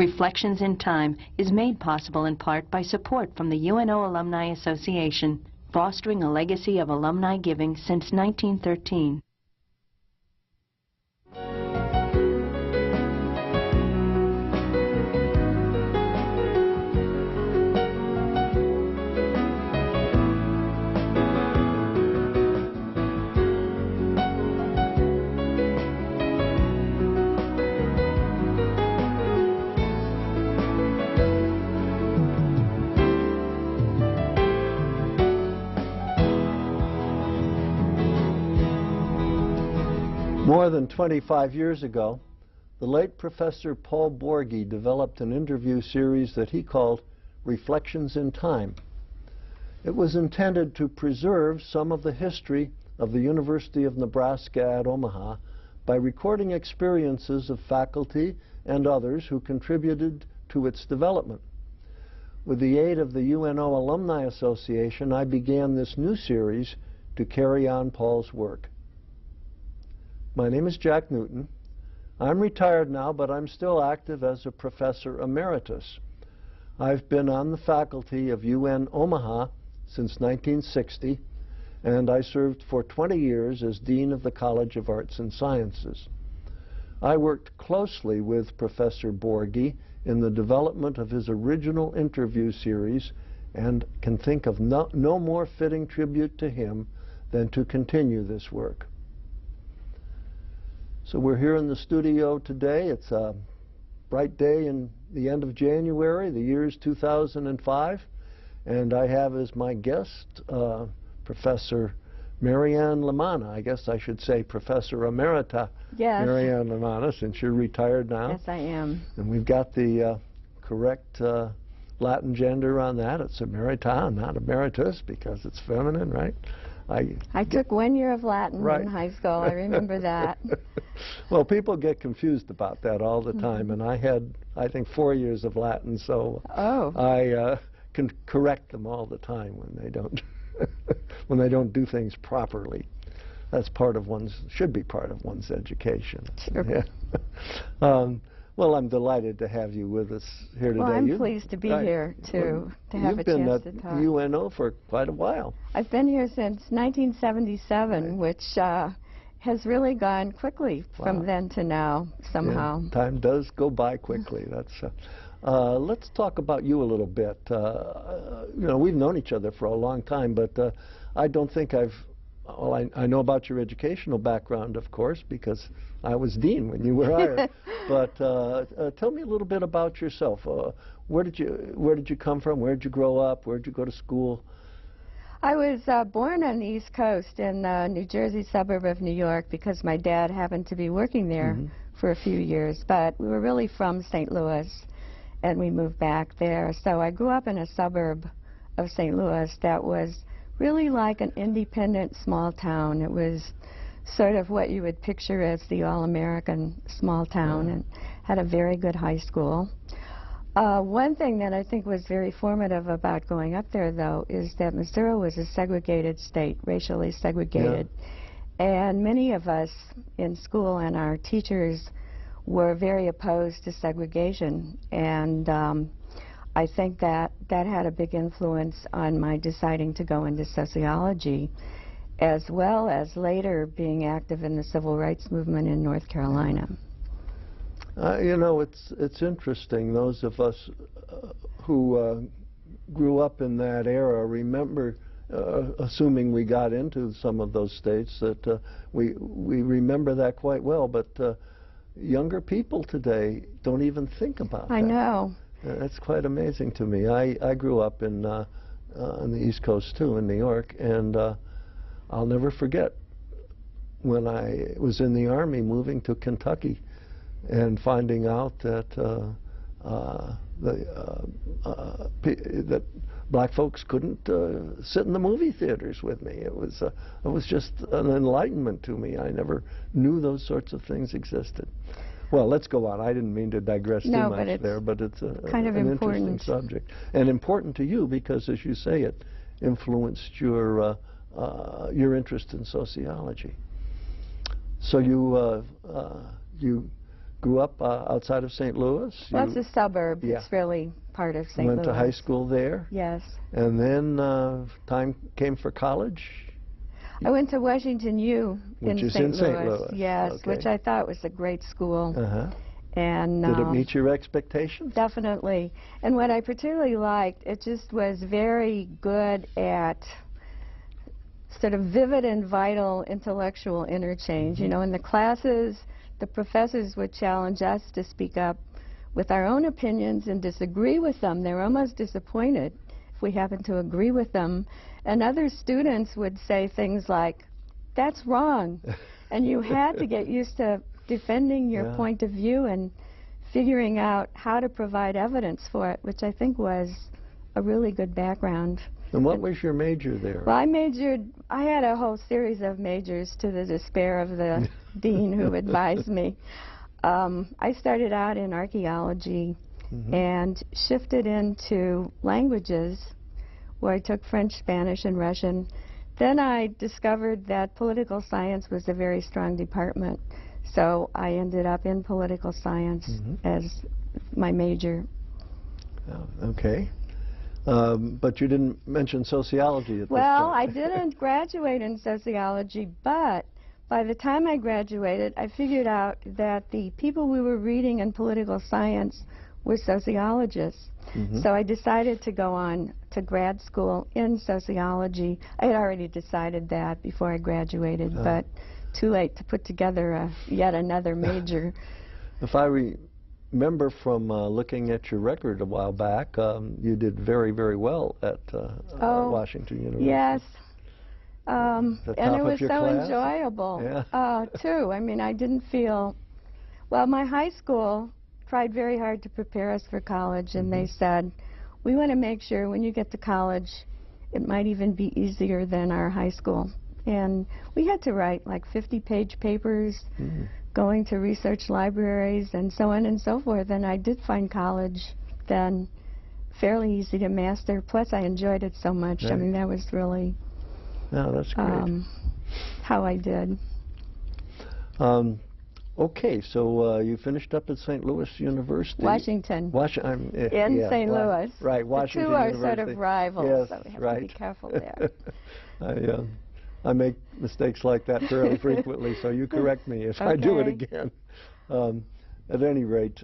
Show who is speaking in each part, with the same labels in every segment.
Speaker 1: Reflections in Time is made possible in part by support from the UNO Alumni Association, fostering a legacy of alumni giving since 1913.
Speaker 2: More than 25 years ago, the late Professor Paul Borghi developed an interview series that he called Reflections in Time. It was intended to preserve some of the history of the University of Nebraska at Omaha by recording experiences of faculty and others who contributed to its development. With the aid of the UNO Alumni Association, I began this new series to carry on Paul's work. My name is Jack Newton. I'm retired now, but I'm still active as a professor emeritus. I've been on the faculty of UN Omaha since 1960, and I served for 20 years as Dean of the College of Arts and Sciences. I worked closely with Professor Borghi in the development of his original interview series and can think of no more fitting tribute to him than to continue this work. So we're here in the studio today. It's a bright day in the end of January. The year is 2005. And I have as my guest Professor Mary Ann Lamanna. I guess I should say Professor Emerita Mary Ann Lamanna, since you're retired now.
Speaker 3: Yes, I am.
Speaker 2: And we've got the correct Latin gender on that. It's Emerita, not Emeritus, because it's feminine, right?
Speaker 3: I took 1 year of Latin in high school. I remember that.
Speaker 2: Well, people get confused about that all the time, and I had, I think, 4 years of Latin, so I can correct them all the time when they don't when they don't do things properly. That's part of should be part of one's education.
Speaker 3: Sure.
Speaker 2: Yeah. Well, I'm delighted to have you with us here today.
Speaker 3: Well, I'm pleased to be here, too, to have a chance to talk.
Speaker 2: You've been at UNO for quite a while.
Speaker 3: I've been here since 1977, which has really gone quickly from then to now, somehow.
Speaker 2: Yeah, time does go by quickly. That's. Let's talk about you a little bit. You know, we've known each other for a long time, but I don't think well, I know about your educational background, of course, because I was dean when you were hired. But tell me a little bit about yourself. Where did you come from? Where did you grow up? Where did you go to school?
Speaker 3: I was born on the East Coast in the New Jersey suburb of New York because my dad happened to be working there for a few years. But we were really from St. Louis, and we moved back there. So I grew up in a suburb of St. Louis that was really like an independent small town. It was sort of what you would picture as the all-American small town, and had a very good high school. One thing that I think was very formative about going up there, though, is that Missouri was a segregated state, racially segregated. And many of us in school and our teachers were very opposed to segregation. And I think that had a big influence on my deciding to go into sociology, as well as later being active in the civil rights movement in North Carolina.
Speaker 2: You know, it's interesting. Those of us who grew up in that era remember, assuming we got into some of those states, that we remember that quite well. But younger people today don't even think about that.
Speaker 3: I know.
Speaker 2: That's quite amazing to me. I grew up on the East Coast too, in New York, and I'll never forget when I was in the Army moving to Kentucky and finding out that that black folks couldn't sit in the movie theaters with me. It was just an enlightenment to me. I never knew those sorts of things existed. Well, let's go on. I didn't mean to digress too much there, but it's
Speaker 3: kind of
Speaker 2: an
Speaker 3: important.
Speaker 2: interesting subject. And important to you because, as you say, it influenced your interest in sociology. So you grew up outside of St. Louis.
Speaker 3: Well, it's a suburb.
Speaker 2: Yeah.
Speaker 3: It's really part of St. Louis.
Speaker 2: Went to high school there.
Speaker 3: Yes.
Speaker 2: And then time came for college.
Speaker 3: I went to Washington U
Speaker 2: Which
Speaker 3: in
Speaker 2: is
Speaker 3: St.
Speaker 2: in St. Louis.
Speaker 3: Yes,
Speaker 2: Okay.
Speaker 3: which I thought was a great school.
Speaker 2: Uh-huh.
Speaker 3: And
Speaker 2: Did it meet your expectations?
Speaker 3: definitely. And what I particularly liked, it just was very good at sort of vivid and vital intellectual interchange. You know, in the classes, the professors would challenge us to speak up with our own opinions and disagree with them. They were almost disappointed if we happened to agree with them. And other students would say things like, "That's wrong." And you had to get used to defending your point of view and figuring out how to provide evidence for it, which I think was a really good background.
Speaker 2: And what was your major there?
Speaker 3: Well, I had a whole series of majors to the despair of the dean who advised me. I started out in archaeology and shifted into languages, where I took French, Spanish, and Russian. Then I discovered that political science was a very strong department, so I ended up in political science as my major.
Speaker 2: Okay. But you didn't mention sociology at this
Speaker 3: Well,
Speaker 2: point.
Speaker 3: I didn't graduate in sociology, but by the time I graduated, I figured out that the people we were reading in political science were sociologists. So I decided to go on to grad school in sociology. I had already decided that before I graduated, but too late to put together yet another major.
Speaker 2: If I remember from looking at your record a while back, you did very, very well at Washington University.
Speaker 3: Yes. And it was so
Speaker 2: class?
Speaker 3: enjoyable, too. I mean, I didn't feel... Well, my high school tried very hard to prepare us for college, and they said, we want to make sure when you get to college, it might even be easier than our high school. And we had to write like 50-page papers, going to research libraries, and so on and so forth. And I did find college then fairly easy to master. Plus, I enjoyed it so much. I mean, that was really
Speaker 2: that's great.
Speaker 3: how I did.
Speaker 2: Okay, so you finished up at St. Louis University.
Speaker 3: Washington.
Speaker 2: In
Speaker 3: St. Louis.
Speaker 2: Right, Washington
Speaker 3: The two are
Speaker 2: University.
Speaker 3: sort of rivals, so we have to be
Speaker 2: right.
Speaker 3: careful there.
Speaker 2: I make mistakes like that fairly frequently, so you correct me if I do it again. At any rate,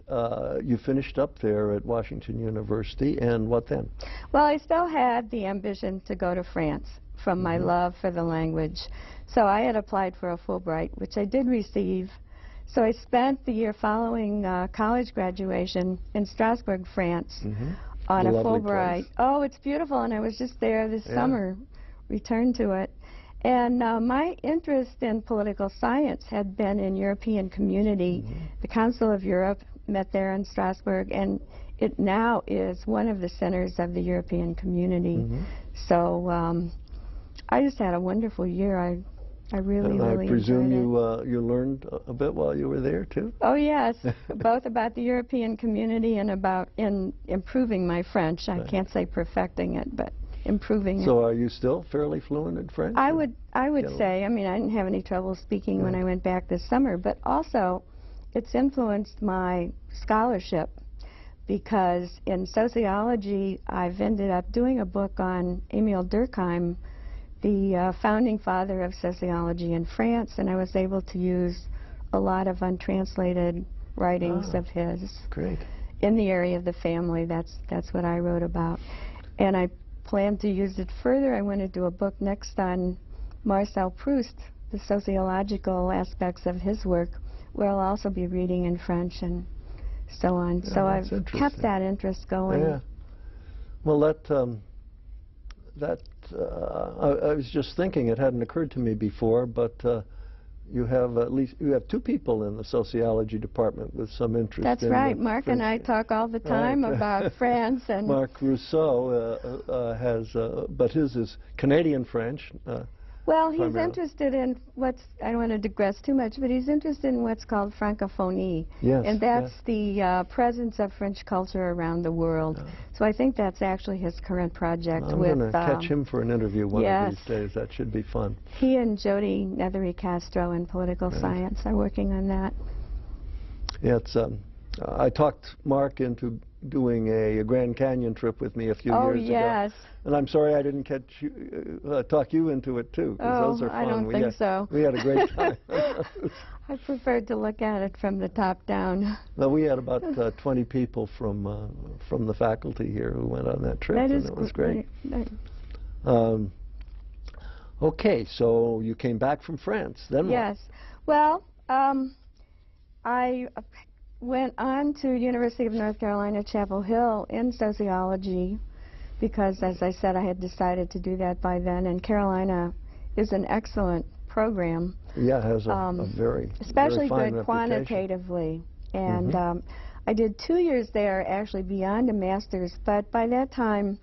Speaker 2: you finished up there at Washington University, and what then?
Speaker 3: Well, I still had the ambition to go to France from my love for the language. So I had applied for a Fulbright, which I did receive. So I spent the year following college graduation in Strasbourg, France, on a Fulbright.
Speaker 2: Place.
Speaker 3: Oh, it's beautiful, and I was just there this summer, returned to it. And my interest in political science had been in European community. The Council of Europe met there in Strasbourg, and it now is one of the centers of the European community. So I just had a wonderful year. I really enjoyed it.
Speaker 2: I presume you learned a bit while you were there, too?
Speaker 3: Oh, yes, both about the European community and about improving my French. I can't say perfecting it, but improving it.
Speaker 2: So are you still fairly fluent in French?
Speaker 3: I would say. I mean, I didn't have any trouble speaking when I went back this summer, but also it's influenced my scholarship, because in sociology I've ended up doing a book on Émile Durkheim, the founding father of sociology in France, and I was able to use a lot of untranslated writings of his.
Speaker 2: Great.
Speaker 3: In the area of the family. That's what I wrote about. And I plan to use it further. I want to do a book next on Marcel Proust, the sociological aspects of his work, where I'll also be reading in French and so on. So I've kept that interest going.
Speaker 2: Yeah. Well, I was just thinking, it hadn't occurred to me before, but you have two people in the sociology department with some interest.
Speaker 3: That's
Speaker 2: in
Speaker 3: right. Mark and I talk all the time about France. And
Speaker 2: Mark Rousseau has, but his is Canadian French.
Speaker 3: Well, he's
Speaker 2: primarily
Speaker 3: interested in I don't want to digress too much, but he's interested in what's called francophonie.
Speaker 2: Yes,
Speaker 3: and that's the presence of French culture around the world. So I think that's actually his current project.
Speaker 2: I'm going to catch him for an interview one of these days. That should be fun.
Speaker 3: He and Jody Nethery Castro in political science are working on that.
Speaker 2: Yeah, it's, I talked Mark into doing a Grand Canyon trip with me a few years ago.
Speaker 3: Oh, yes.
Speaker 2: And I'm sorry I didn't talk you into it, too, because those are fun.
Speaker 3: I don't think so.
Speaker 2: We had a great time.
Speaker 3: I preferred to look at it from the top down.
Speaker 2: Well, we had about 20 people from the faculty here who went on that trip,
Speaker 3: That
Speaker 2: and
Speaker 3: is
Speaker 2: it was great. Okay, so you came back from France. Then what?
Speaker 3: Yes. Well, I went on to University of North Carolina, Chapel Hill in sociology because, as I said, I had decided to do that by then, and Carolina is an excellent program.
Speaker 2: Yeah, it has a very,
Speaker 3: especially
Speaker 2: very fine
Speaker 3: good
Speaker 2: reputation.
Speaker 3: Quantitatively. And I did 2 years there, actually beyond a master's, but by that time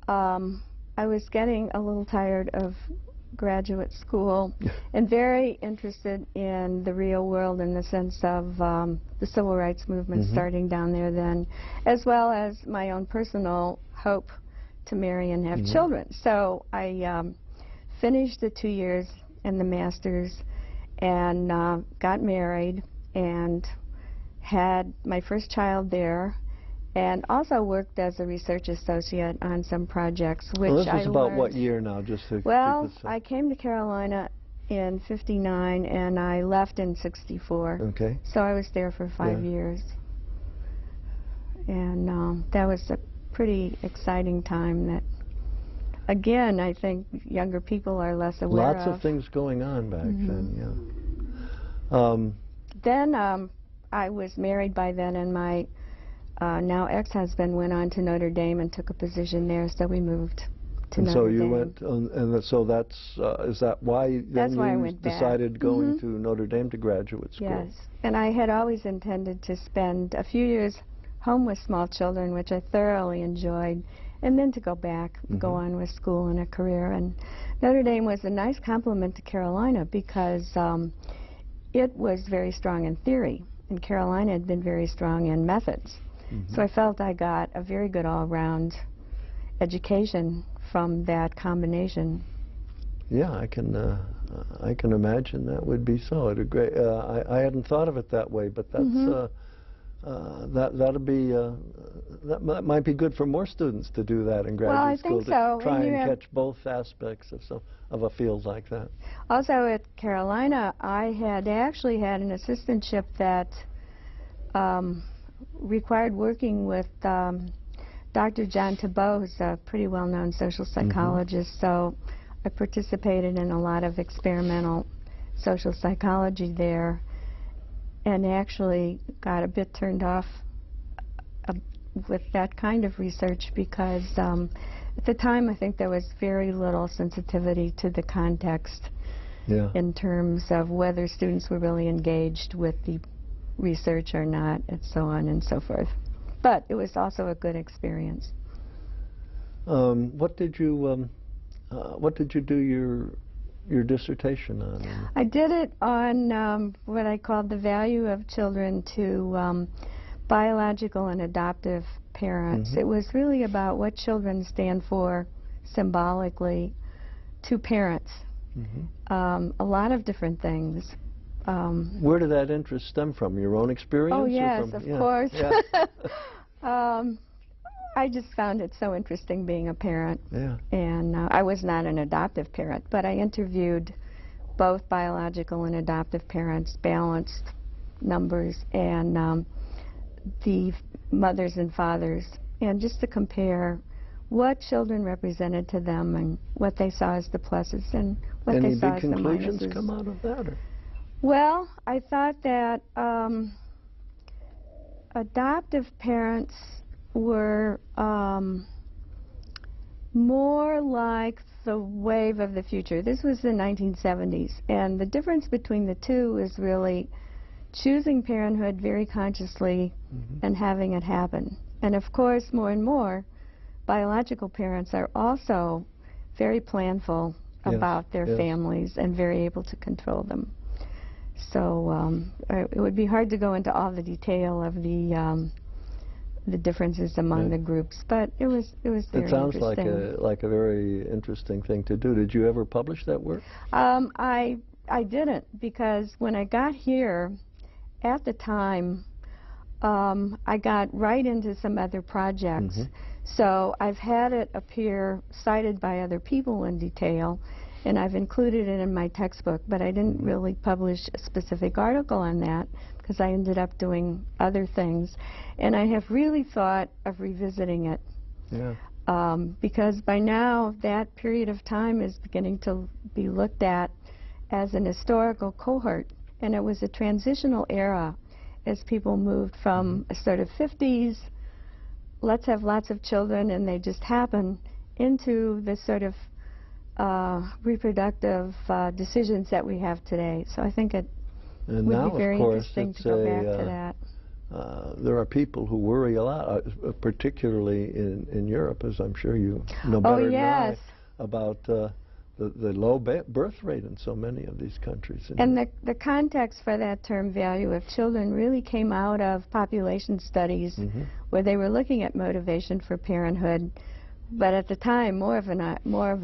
Speaker 3: I was getting a little tired of graduate school and very interested in the real world in the sense of the civil rights movement starting down there then, as well as my own personal hope to marry and have children. So I finished the 2 years in the master's and got married and had my first child there, and also worked as a research associate on some projects, which
Speaker 2: well, this was about
Speaker 3: learned.
Speaker 2: what year now, just to
Speaker 3: Well,
Speaker 2: keep us,
Speaker 3: I came to Carolina in '59 and I left in '64.
Speaker 2: Okay.
Speaker 3: So I was there for 5 years, and that was a pretty exciting time that, again, I think younger people are less aware of.
Speaker 2: Lots of things going on back then, yeah.
Speaker 3: Then I was married by then, and my now ex-husband went on to Notre Dame and took a position there, so we moved to
Speaker 2: and
Speaker 3: Notre
Speaker 2: so you
Speaker 3: Dame.
Speaker 2: went, and so that's, is that why
Speaker 3: That's
Speaker 2: then
Speaker 3: why I
Speaker 2: you
Speaker 3: went back.
Speaker 2: decided going to Notre Dame to graduate school?
Speaker 3: Yes, and I had always intended to spend a few years home with small children, which I thoroughly enjoyed, and then to go back, go on with school and a career. And Notre Dame was a nice complement to Carolina because it was very strong in theory, and Carolina had been very strong in methods. So I felt I got a very good all-round education from that combination.
Speaker 2: Yeah, I can imagine that would be so. It'd great. I hadn't thought of it that way, but that's that might be good for more students to do that in graduate school.
Speaker 3: Well, I think so.
Speaker 2: To try and catch both aspects of a field like that. Also,
Speaker 3: at Carolina, I had actually had an assistantship that required working with Dr. John Tabot, who's a pretty well-known social psychologist, so I participated in a lot of experimental social psychology there and actually got a bit turned off with that kind of research because at the time I think there was very little sensitivity to the context in terms of whether students were really engaged with the research or not, and so on and so forth. But it was also a good experience.
Speaker 2: What did you do your dissertation on?
Speaker 3: I did it on what I called the value of children to biological and adoptive parents. It was really about what children stand for symbolically to parents. A lot lot of different things.
Speaker 2: Where did that interest stem from? Your own experience?
Speaker 3: Oh,
Speaker 2: or
Speaker 3: yes,
Speaker 2: from,
Speaker 3: of course.
Speaker 2: Yeah.
Speaker 3: I just found it so interesting being a parent.
Speaker 2: Yeah.
Speaker 3: And I was not an adoptive parent, but I interviewed both biological and adoptive parents, balanced numbers, and the mothers and fathers, and just to compare what children represented to them and what they saw as the pluses and what they saw as the minuses.
Speaker 2: Any big conclusions come out of that? Or?
Speaker 3: Well, I thought that adoptive parents were more like the wave of the future. This was the 1970s, and the difference between the two is really choosing parenthood very consciously and having it happen. And of course, more and more, biological parents are also very planful about their families and very able to control them. So it would be hard to go into all the detail of the differences among the groups, but it was very interesting.
Speaker 2: It sounds like a very interesting thing to do. Did you ever publish that work?
Speaker 3: I didn't, because when I got here at the time, I got right into some other projects. So I've had it appear cited by other people in detail, and I've included it in my textbook, but I didn't really publish a specific article on that because I ended up doing other things. And I have really thought of revisiting it.
Speaker 2: Yeah.
Speaker 3: Because by now that period of time is beginning to be looked at as an historical cohort, and it was a transitional era as people moved from a sort of 50s, let's have lots of children and they just happen, into the sort of reproductive decisions that we have today. So I think it would be very interesting to go back to that.
Speaker 2: There are people who worry a lot, particularly in Europe, as I'm sure you know better than I, about the low birth rate in so many of these countries.
Speaker 3: And the context for that term value of children really came out of population studies where they were looking at motivation for parenthood, but at the time more of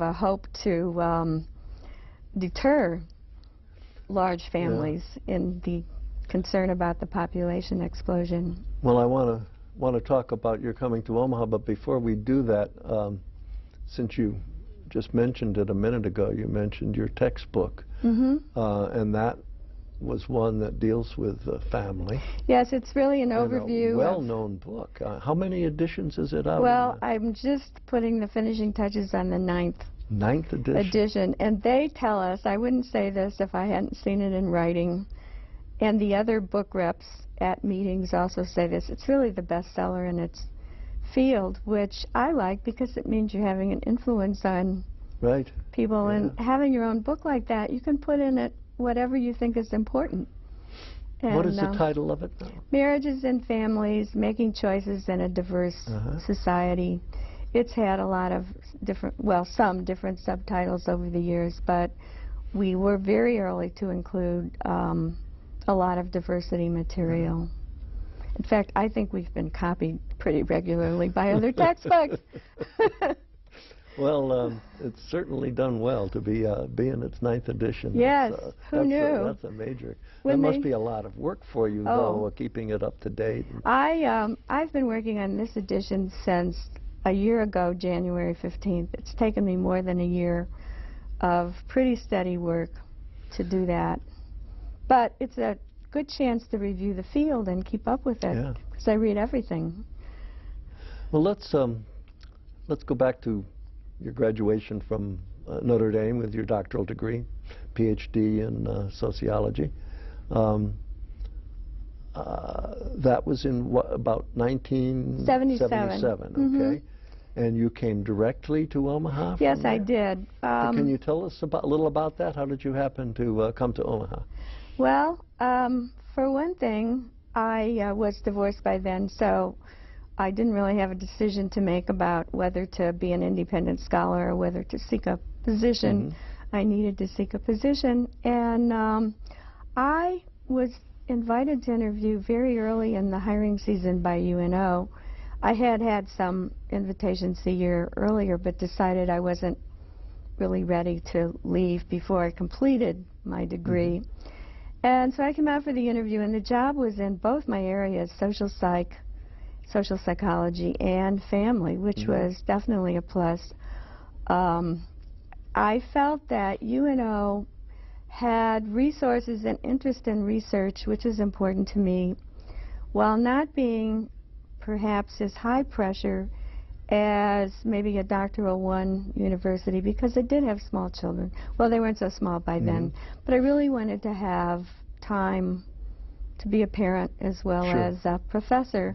Speaker 3: a hope to deter large families in the concern about the population explosion.
Speaker 2: Well, I want to talk about your coming to Omaha, but before we do that, since you just mentioned it a minute ago, you mentioned your textbook, and that was one that deals with family. Yes,
Speaker 3: it's really an overview.
Speaker 2: A well-known book. How many editions is it out?
Speaker 3: Well, I'm just putting the finishing touches on the ninth edition. And they tell us, I wouldn't say this if I hadn't seen it in writing, and the other book reps at meetings also say this, it's really the bestseller in its field, which I like because it means you're having an influence on people. And having your own book like that, you can put in it whatever you think is important. And
Speaker 2: what is the title of it now?
Speaker 3: Marriages and Families, Making Choices in a Diverse Society. It's had a lot of different, well, some different subtitles over the years, but we were very early to include a lot of diversity material. In fact, I think we've been copied pretty regularly by other textbooks.
Speaker 2: Well, it's certainly done well to be in its 9th edition.
Speaker 3: Yes, who knew?
Speaker 2: That's a major. That must be a lot of work for you, though, keeping it up to date.
Speaker 3: I've been working on this edition since a year ago, January 15th. It's taken me more than a year of pretty steady work to do that. But it's a good chance to review the field and keep up with it, because I read everything.
Speaker 2: Well, let's go back to your graduation from Notre Dame with your doctoral degree, PhD in sociology. That was in what, about 1977, okay? And you came directly to Omaha?
Speaker 3: Yes, I did.
Speaker 2: Can you tell us a little about that? How did you happen to come to Omaha?
Speaker 3: Well, for one thing, I was divorced by then, so I didn't really have a decision to make about whether to be an independent scholar or whether to seek a position. I needed to seek a position, and I was invited to interview very early in the hiring season by UNO. I had some invitations a year earlier, but decided I wasn't really ready to leave before I completed my degree. And so I came out for the interview, and the job was in both my areas, social psychology, and family, which was definitely a plus. I felt that UNO had resources and interest in research, which is important to me, while not being perhaps as high pressure as maybe a doctoral I university, because it did have small children. Well, they weren't so small by then, but I really wanted to have time to be a parent as well as a professor.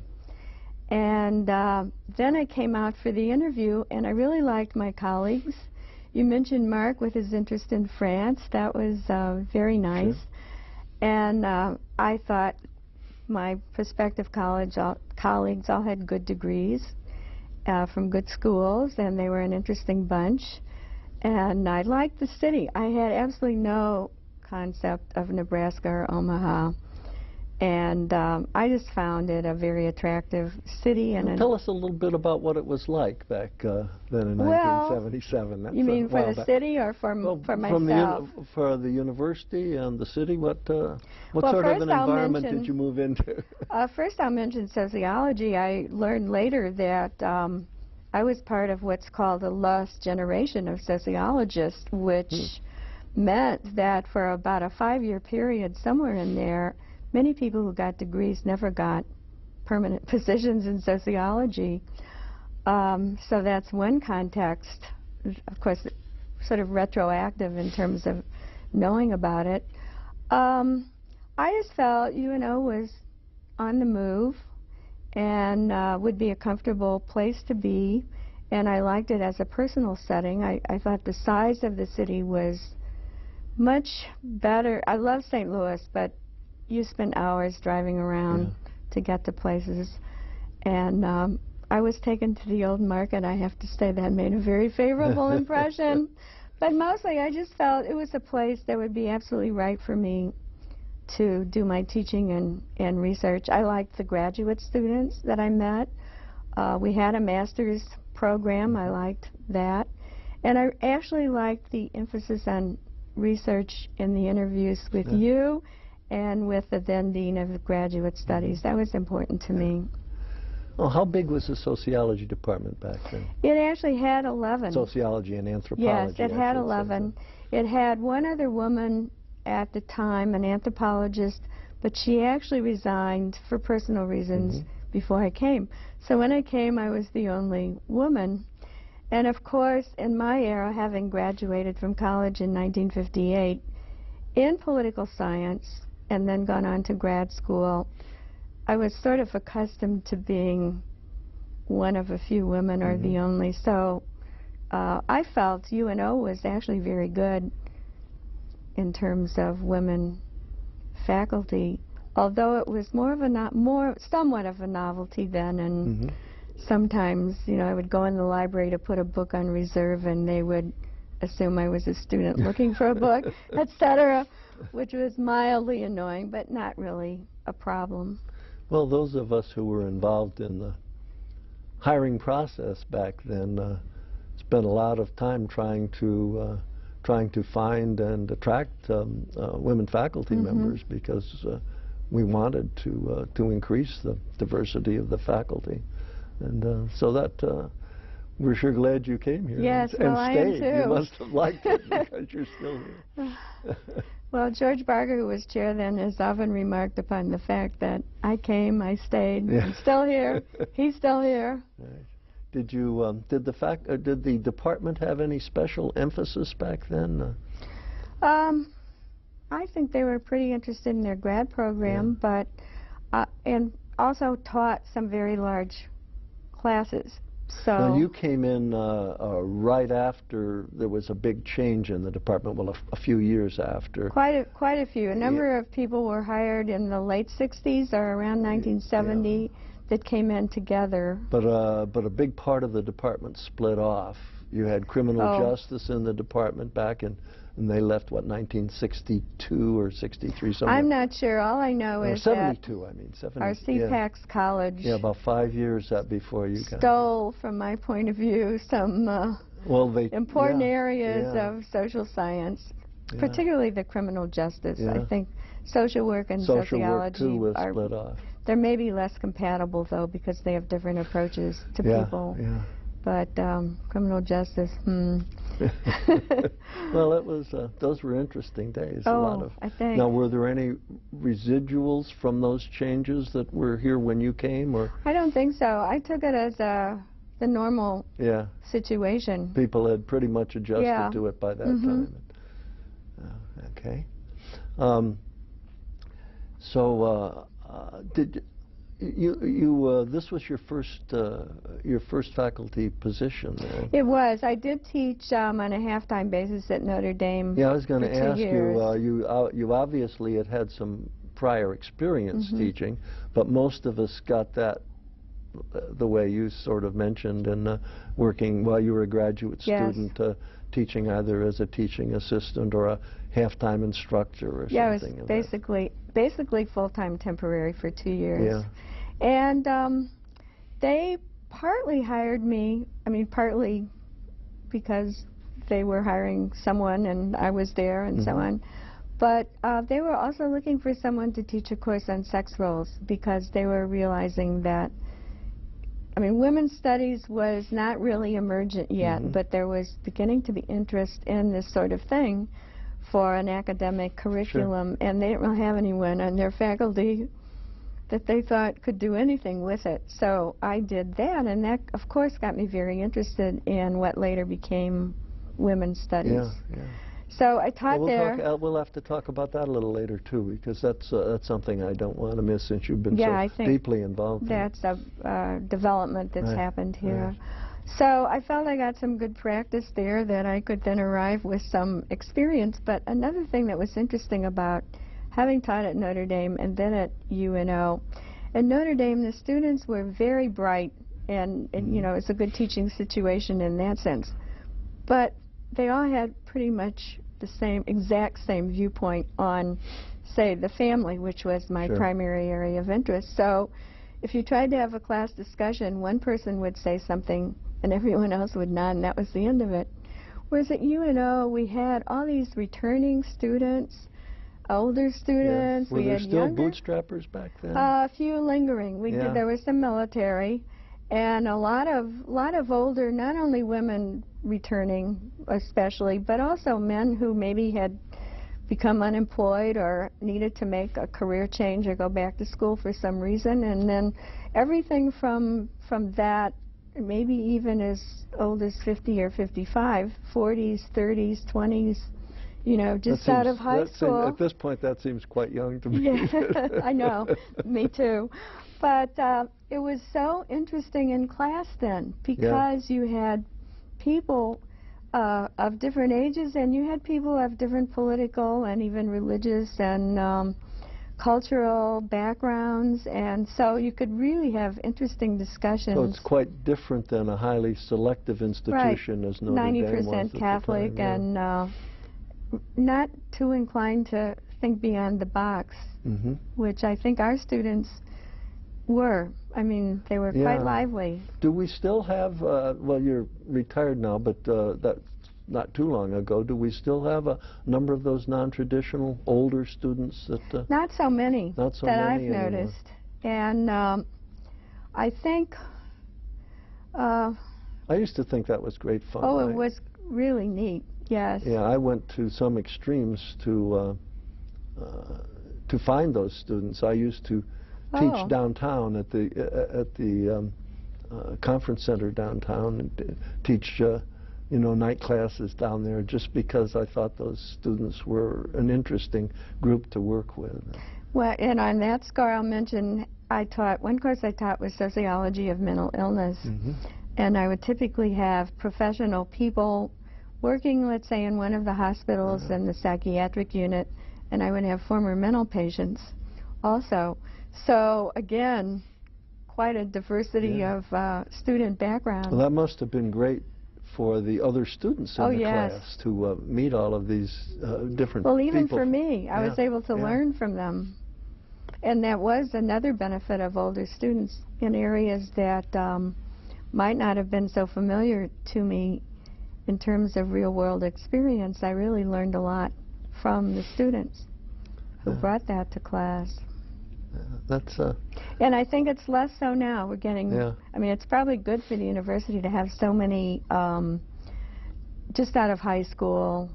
Speaker 3: And then I came out for the interview, and I really liked my colleagues. You mentioned Mark with his interest in France. That was very nice. And I thought my prospective colleagues all had good degrees from good schools, and they were an interesting bunch. And I liked the city. I had absolutely no concept of Nebraska or Omaha. And I just found it a very attractive city. And
Speaker 2: Tell us a little bit about what it was like back then in 1977. That's
Speaker 3: you mean for the city or for myself?
Speaker 2: For the university and the city, what
Speaker 3: Well,
Speaker 2: sort of an environment did you move into?
Speaker 3: First I'll mention sociology. I learned later that I was part of what's called the lost generation of sociologists, which meant that for about a 5-year period, somewhere in there, many people who got degrees never got permanent positions in sociology. So that's one context, of course, sort of retroactive in terms of knowing about it. I just felt UNO was on the move and would be a comfortable place to be, and I liked it as a personal setting. I thought the size of the city was much better. I love St. Louis, but you spend hours driving around to get to places. And I was taken to the old market. I have to say that made a very favorable impression. But mostly I just felt it was a place that would be absolutely right for me to do my teaching and research. I liked the graduate students that I met. We had a master's program. I liked that. And I actually liked the emphasis on research in the interviews with you and with the then Dean of Graduate Studies. That was important to me.
Speaker 2: Well, how big was the sociology department back then?
Speaker 3: It actually had 11.
Speaker 2: Sociology and anthropology.
Speaker 3: Yes, it had 11. It had one other woman at the time, an anthropologist, but she actually resigned for personal reasons before I came. So when I came, I was the only woman. And of course, in my era, having graduated from college in 1958 in political science and then gone on to grad school, I was sort of accustomed to being one of a few women or the only. So I felt UNO was actually very good in terms of women faculty, although it was somewhat of a novelty then, and sometimes, you know, I would go in the library to put a book on reserve and they would assume I was a student looking for a book, etc., which was mildly annoying, but not really a problem.
Speaker 2: Well, those of us who were involved in the hiring process back then spent a lot of time trying to find and attract women faculty members, because we wanted to increase the diversity of the faculty. And so that we're sure glad you came here and
Speaker 3: well,
Speaker 2: stayed.
Speaker 3: I am too.
Speaker 2: You must have liked it because you're still here.
Speaker 3: Well, George Barker, who was chair then, has often remarked upon the fact that I came, I stayed, I'm still here, he's still here.
Speaker 2: Right. Did you did the department have any special emphasis back then?
Speaker 3: I think they were pretty interested in their grad program, but and also taught some very large classes. So
Speaker 2: now you came in right after there was a big change in the department. Well, a few years after.
Speaker 3: Quite a few. A number of people were hired in the late '60s or around 1970 that came in together.
Speaker 2: But a big part of the department split off. You had criminal justice in the department back in. And they left, what, 1962 or 63, something?
Speaker 3: I'm not sure. All I know is
Speaker 2: 72, I mean, 70.
Speaker 3: Our CPAC's college
Speaker 2: about 5 years before you got
Speaker 3: stole, from my point of view, some important areas of social science, particularly the criminal justice. I think social work and sociology
Speaker 2: are split off.
Speaker 3: They're maybe less compatible, though, because they have different approaches to people. But criminal justice,
Speaker 2: Well, it was those were interesting days.
Speaker 3: I think.
Speaker 2: Now, were there any residuals from those changes that were here when you came, or?
Speaker 3: I don't think so. I took it as the normal situation.
Speaker 2: People had pretty much adjusted to it by that time. Okay. Did this was your first faculty position there?
Speaker 3: It was. I did teach on a half-time basis at Notre Dame.
Speaker 2: Yeah, I was going to ask
Speaker 3: you.
Speaker 2: You obviously had some prior experience teaching, but most of us got that the way you sort of mentioned, and working while you were a graduate student, teaching either as a teaching assistant or a half-time instructor or
Speaker 3: something. Yeah,
Speaker 2: something.
Speaker 3: It was basically full-time temporary for 2 years. Yeah. And they partly hired me, partly because they were hiring someone and I was there and so on. But they were also looking for someone to teach a course on sex roles because they were realizing that, women's studies was not really emergent yet, but there was beginning to be interest in this sort of thing for an academic curriculum, and they didn't really have anyone on their faculty that they thought could do anything with it. So I did that, and that, of course, got me very interested in what later became women's studies.
Speaker 2: Yeah.
Speaker 3: So I taught there.
Speaker 2: We'll have to talk about that a little later too, because that's something I don't want to miss since you've been so deeply involved.
Speaker 3: That's a development that's happened here. Right. So I felt I got some good practice there that I could then arrive with some experience. But another thing that was interesting about having taught at Notre Dame and then at UNO, at Notre Dame the students were very bright, and it's a good teaching situation in that sense. But they all had pretty much the exact same viewpoint on, say, the family, which was my primary area of interest. So if you tried to have a class discussion, one person would say something and everyone else would nod, and that was the end of it. Whereas at UNO, we had all these returning students, older students.
Speaker 2: Were
Speaker 3: we
Speaker 2: there
Speaker 3: had
Speaker 2: still
Speaker 3: younger,
Speaker 2: bootstrappers back then?
Speaker 3: A few lingering. There was some military. And a lot of older, not only women returning especially, but also men who maybe had become unemployed or needed to make a career change or go back to school for some reason. And then everything from that, maybe even as old as 50 or 55, 40s, 30s, 20s, just out of high school.
Speaker 2: At this point, that seems quite young to me.
Speaker 3: Yeah, I know. Me too. But it was so interesting in class then because you had people of different ages, and you had people of different political and even religious and cultural backgrounds, and so you could really have interesting discussions.
Speaker 2: So it's quite different than a highly selective institution as Notre Dame was.
Speaker 3: 90% Catholic and not too inclined to think beyond the box, which I think our students were. They were quite lively.
Speaker 2: Do we still have, well, you're retired now, but that's not too long ago, do we still have a number of those non-traditional older students that...
Speaker 3: Not so many that I've noticed. And I think...
Speaker 2: I used to think that was great fun.
Speaker 3: Oh, it was really neat, yes.
Speaker 2: Yeah, I went to some extremes to find those students. I used to teach downtown at the conference center downtown, and teach night classes down there, just because I thought those students were an interesting group to work with.
Speaker 3: Well, and on that score, I'll mention one course I taught was sociology of mental illness, and I would typically have professional people working, let's say, in one of the hospitals in the psychiatric unit, and I would have former mental patients also. So, again, quite a diversity of student background.
Speaker 2: Well, that must have been great for the other students in the class to meet all of these different people.
Speaker 3: Well, even for me, I was able to learn from them. And that was another benefit of older students in areas that might not have been so familiar to me in terms of real-world experience. I really learned a lot from the students who brought that to class. And I think it's less so now. We're getting, it's probably good for the university to have so many just out of high school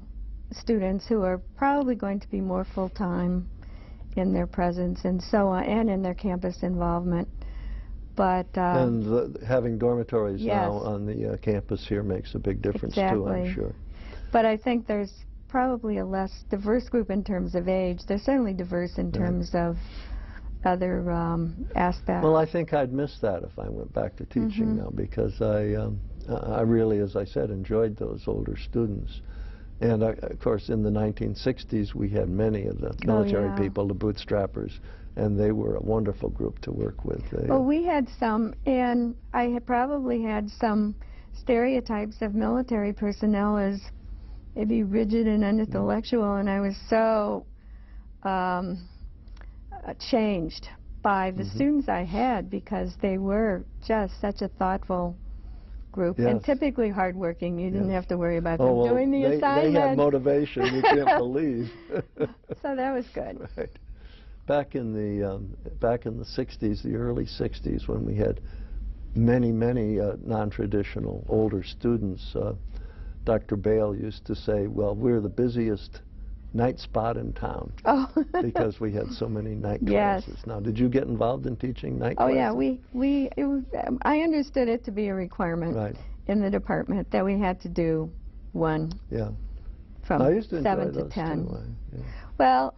Speaker 3: students who are probably going to be more full-time in their presence and so on, and in their campus involvement. But
Speaker 2: and having dormitories now on the campus here makes a big difference too, I'm sure.
Speaker 3: But I think there's probably a less diverse group in terms of age. They're certainly diverse in terms of other aspects.
Speaker 2: Well, I think I'd miss that if I went back to teaching now, because I really, as I said, enjoyed those older students. And of course, in the 1960s, we had many of the military people, the bootstrappers, and they were a wonderful group to work with.
Speaker 3: Well, we had some, and I had probably had some stereotypes of military personnel as maybe rigid and unintellectual, and I was so changed by the students I had, because they were just such a thoughtful group,
Speaker 2: Yes.
Speaker 3: and typically hardworking. You didn't have to worry about
Speaker 2: Oh,
Speaker 3: them
Speaker 2: well,
Speaker 3: doing the
Speaker 2: they
Speaker 3: assignment.
Speaker 2: had motivation, you can't believe.
Speaker 3: So that was good.
Speaker 2: Right. Back in the 60s, the early 60s, when we had many non-traditional older students, Dr. Bale used to say, well, we're the busiest night spot in town.
Speaker 3: Oh.
Speaker 2: Because we had so many night
Speaker 3: Yes.
Speaker 2: classes. Now, did you get involved in teaching night
Speaker 3: Oh
Speaker 2: classes?
Speaker 3: yeah, I understood it to be a requirement
Speaker 2: Right.
Speaker 3: in the department that we had to do one
Speaker 2: Yeah.
Speaker 3: from
Speaker 2: I used to enjoy
Speaker 3: 7 to
Speaker 2: those
Speaker 3: 10.
Speaker 2: too. Yeah.
Speaker 3: Well,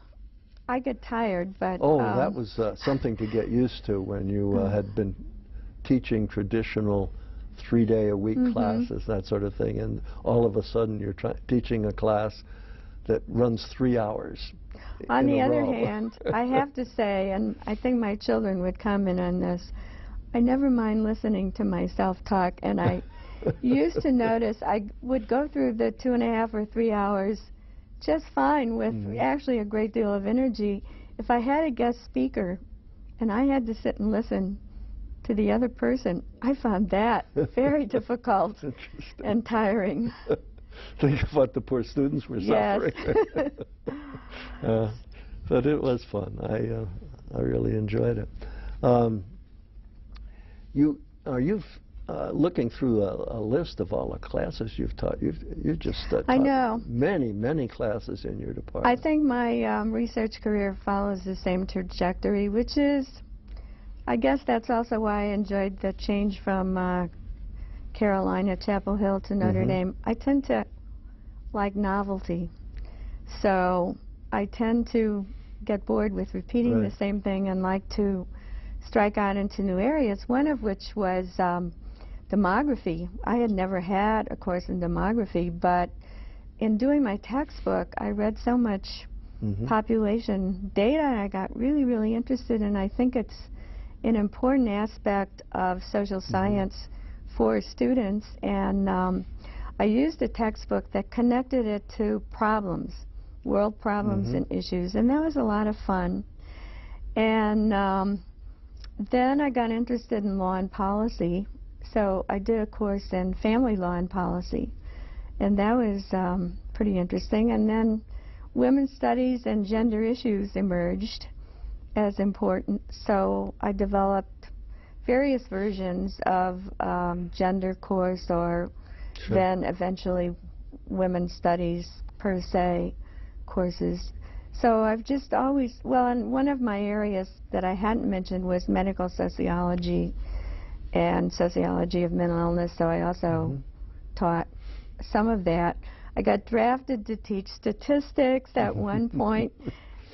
Speaker 3: I get tired, but
Speaker 2: Oh, that was something to get used to when you had been teaching traditional 3-day-a-week classes, that sort of thing, and all of a sudden you're teaching a class that runs 3 hours.
Speaker 3: on the other
Speaker 2: row.
Speaker 3: hand, I have to say, and I think my children would comment on this, I never mind listening to myself talk, and I used to notice I would go through the 2.5 or 3 hours just fine with actually a great deal of energy. If I had a guest speaker and I had to sit and listen to the other person, I found that very difficult and tiring.
Speaker 2: Think of what the poor students were suffering. But it was fun. I really enjoyed it. You've looking through a list of all the classes you've taught. You've just taught
Speaker 3: I know.
Speaker 2: many classes in your department.
Speaker 3: I think my research career follows the same trajectory, which is, I guess that's also why I enjoyed the change from Carolina, Chapel Hill to Notre Dame. I tend to like novelty, so I tend to get bored with repeating the same thing and like to strike out into new areas, one of which was demography. I had never had a course in demography, but in doing my textbook, I read so much population data, and I got really interested, and I think it's an important aspect of social science for students, and I used a textbook that connected it to problems, world problems and issues, and that was a lot of fun. And then I got interested in law and policy, so I did a course in family law and policy, and that was pretty interesting. And then women's studies and gender issues emerged as important, so I developed various versions of gender course, or then eventually women's studies per se courses. So I've just always, well, and one of my areas that I hadn't mentioned was medical sociology and sociology of mental illness, so I also taught some of that. I got drafted to teach statistics at one point,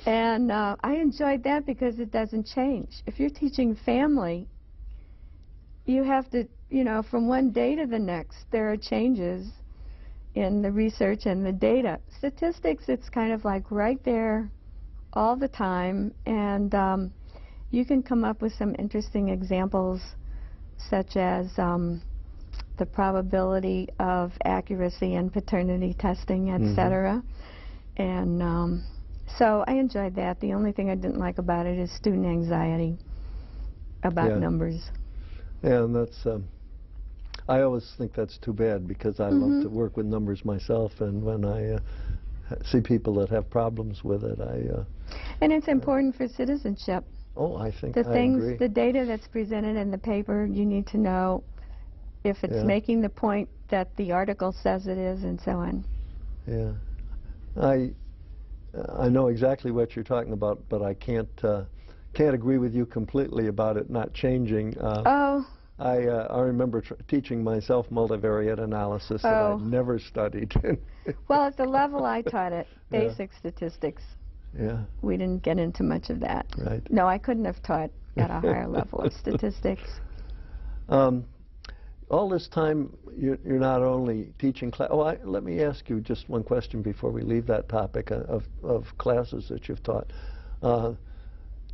Speaker 3: and I enjoyed that because it doesn't change. If you're teaching family, you have to, you know, from one day to the next, there are changes in the research and the data. Statistics, it's kind of like right there all the time, and you can come up with some interesting examples, such as the probability of accuracy in paternity testing, etc. And so I enjoyed that. The only thing I didn't like about it is student anxiety about numbers.
Speaker 2: Yeah, and that's, I always think that's too bad, because I love to work with numbers myself, and when I see people that have problems with it,
Speaker 3: and it's important for citizenship.
Speaker 2: Oh, I think
Speaker 3: The
Speaker 2: I
Speaker 3: things,
Speaker 2: agree.
Speaker 3: the data that's presented in the paper, you need to know if it's making the point that the article says it is, and so on.
Speaker 2: Yeah, I know exactly what you're talking about, but I can't agree with you completely about it not changing. I remember teaching myself multivariate analysis that I'd never studied.
Speaker 3: Well, at the level I taught it, basic statistics, we didn't get into much of that.
Speaker 2: Right.
Speaker 3: No, I couldn't have taught at a higher level of statistics.
Speaker 2: All this time, you're not only teaching class. Oh, let me ask you just one question before we leave that topic of classes that you've taught.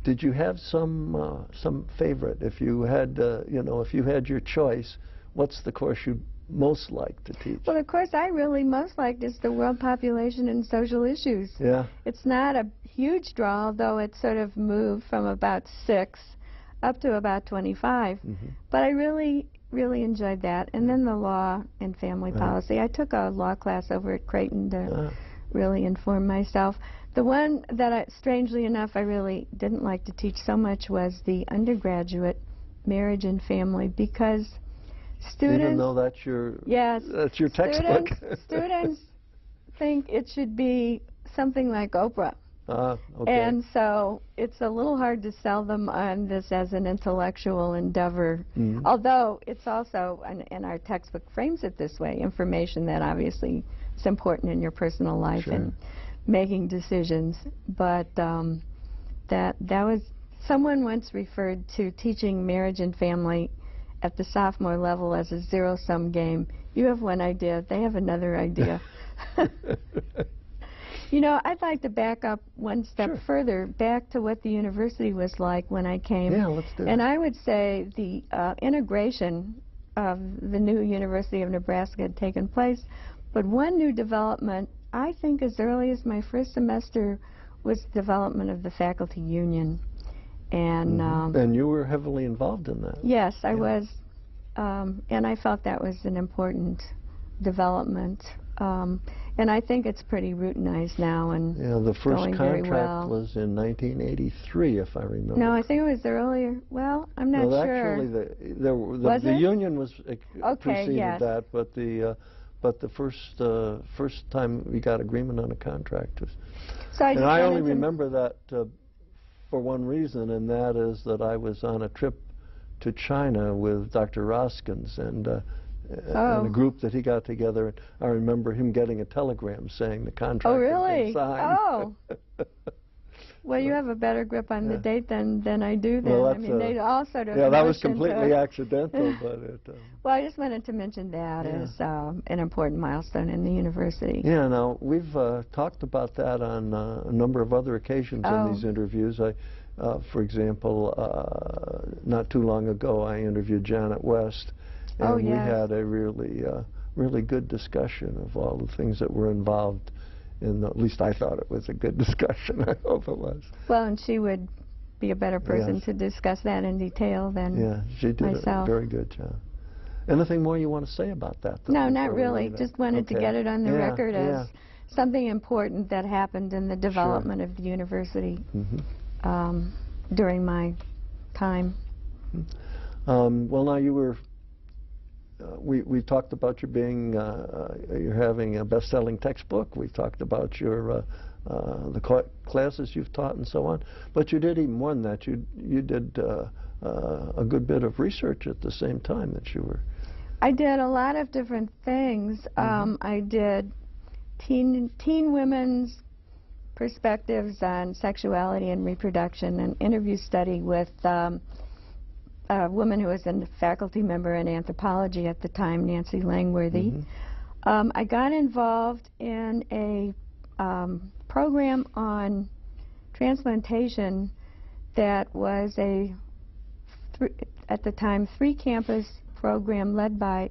Speaker 2: Did you have some favorite? If you had, you know, if you had your choice, what's the course you most like to teach?
Speaker 3: Well, the course I really most liked is the world population and social issues.
Speaker 2: Yeah.
Speaker 3: It's not a huge draw, although it sort of moved from about 6 up to about 25. But I really enjoyed that. And then the law and family policy. I took a law class over at Creighton to really inform myself. The one that, strangely enough, I really didn't like to teach so much was the undergraduate marriage and family, because students...
Speaker 2: Even though that's your, that's your textbook.
Speaker 3: Students think it should be something like Oprah.
Speaker 2: Okay.
Speaker 3: And so it's a little hard to sell them on this as an intellectual endeavor, although it's also, and our textbook frames it this way, information that obviously is important in your personal life and making decisions. But that was, someone once referred to teaching marriage and family at the sophomore level as a zero-sum game. You have one idea, they have another idea. You know, I'd like to back up one step further, back to what the university was like when I came.
Speaker 2: Yeah, let's do it.
Speaker 3: And I would say the integration of the new University of Nebraska had taken place. But one new development, I think as early as my first semester, was the development of the faculty union. And
Speaker 2: and you were heavily involved in that.
Speaker 3: Yes, I was. And I felt that was an important development. And I think it's pretty routinized now and
Speaker 2: the first
Speaker 3: going very
Speaker 2: contract
Speaker 3: well.
Speaker 2: was in 1983, if I remember.
Speaker 3: No, I think it was earlier. Well, I'm not
Speaker 2: well,
Speaker 3: sure.
Speaker 2: Actually,
Speaker 3: Was
Speaker 2: the
Speaker 3: it?
Speaker 2: union was preceded
Speaker 3: yes.
Speaker 2: that, but the first time we got agreement on a contract was.
Speaker 3: So I
Speaker 2: and
Speaker 3: just
Speaker 2: I
Speaker 3: wanted
Speaker 2: only
Speaker 3: to
Speaker 2: remember that for one reason, and that is that I was on a trip to China with Dr. Roskins and a group that he got together. And I remember him getting a telegram saying the contract
Speaker 3: Oh,
Speaker 2: had
Speaker 3: really?
Speaker 2: been signed.
Speaker 3: Oh. Well, you have a better grip on the date than I do then.
Speaker 2: Well,
Speaker 3: I mean, they all sort of...
Speaker 2: Yeah, that was
Speaker 3: pushed into
Speaker 2: completely accidental, but it...
Speaker 3: Well, I just wanted to mention that as an important milestone in the university.
Speaker 2: Yeah, now, we've talked about that on a number of other occasions in these interviews. For example, not too long ago, I interviewed Janet West, and we had a really good discussion of all the things that were involved in, at least I thought it was a good discussion. I hope it was.
Speaker 3: Well, and she would be a better person to discuss that in detail than
Speaker 2: she did
Speaker 3: myself.
Speaker 2: a very good job. Anything more you want to say about that, though?
Speaker 3: No, not really. Just wanted to get it on the record as something important that happened in the development of the university during my time.
Speaker 2: Well, now you were, we talked about you being, you're having a best-selling textbook. We talked about your, the classes you've taught and so on. But you did even more than that. You did a good bit of research at the same time that you were.
Speaker 3: I did a lot of different things. I did teen women's perspectives on sexuality and reproduction, an interview study with a woman who was a faculty member in anthropology at the time, Nancy Langworthy. I got involved in a program on transplantation that was at the time, 3-campus program led by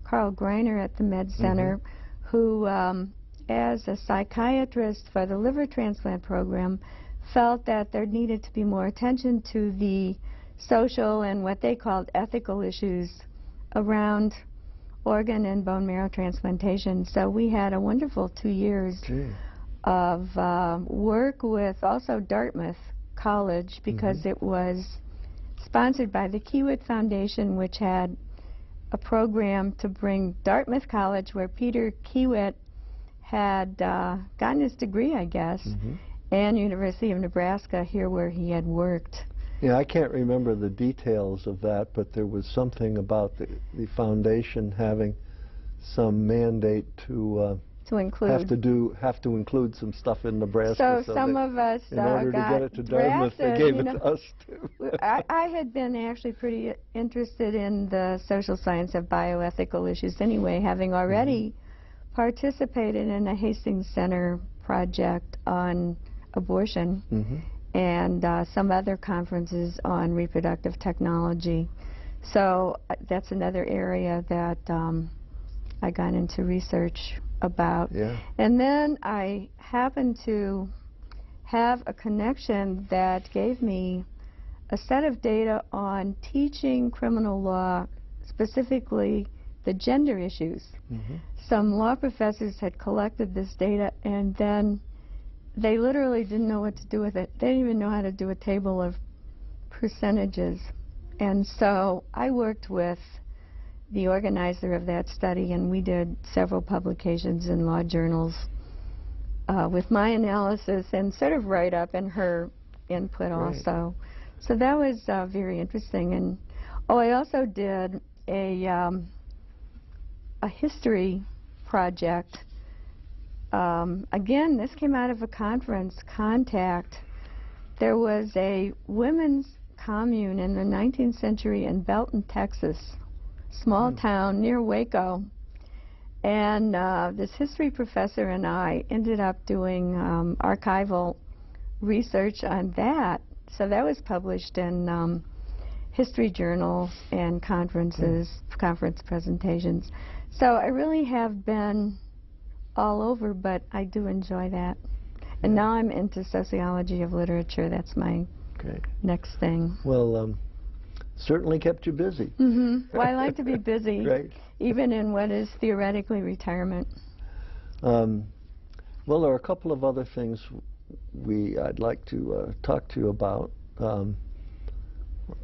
Speaker 3: Carl Greiner at the Med Center, who, as a psychiatrist for the liver transplant program, felt that there needed to be more attention to the social and what they called ethical issues around organ and bone marrow transplantation. So we had a wonderful 2 years of work with also Dartmouth College, because it was sponsored by the Kiewit Foundation, which had a program to bring Dartmouth College, where Peter Kiewit had gotten his degree, I guess, and University of Nebraska, here where he had worked.
Speaker 2: Yeah, I can't remember the details of that, but there was something about the foundation having some mandate to
Speaker 3: include
Speaker 2: have to include some stuff in Nebraska.
Speaker 3: So some of us
Speaker 2: in order to get it to Dartmouth, they gave it to us too.
Speaker 3: I had been actually pretty interested in the social science of bioethical issues anyway, having already participated in a Hastings Center project on abortion. and some other conferences on reproductive technology. So that's another area that I got into research about.
Speaker 2: Yeah.
Speaker 3: And then I happened to have a connection that gave me a set of data on teaching criminal law, specifically the gender issues.
Speaker 2: Mm-hmm.
Speaker 3: Some law professors had collected this data, and then they literally didn't know what to do with it. They didn't even know how to do a table of percentages. And so I worked with the organizer of that study, and we did several publications in law journals with my analysis and sort of write-up and her input also. So that was very interesting. And I also did a history project. Again, this came out of a conference, Contact. There was a women's commune in the 19th century in Belton, Texas, small town near Waco. And this history professor and I ended up doing archival research on that. So that was published in history journals and conferences, conference presentations. So I really have been all over, but I do enjoy that. And now I'm into sociology of literature. That's my next thing.
Speaker 2: Well, certainly kept you busy.
Speaker 3: Mm-hmm. Well, I like to be busy, even in what is theoretically retirement.
Speaker 2: Well, there are a couple of other things I'd like to talk to you about.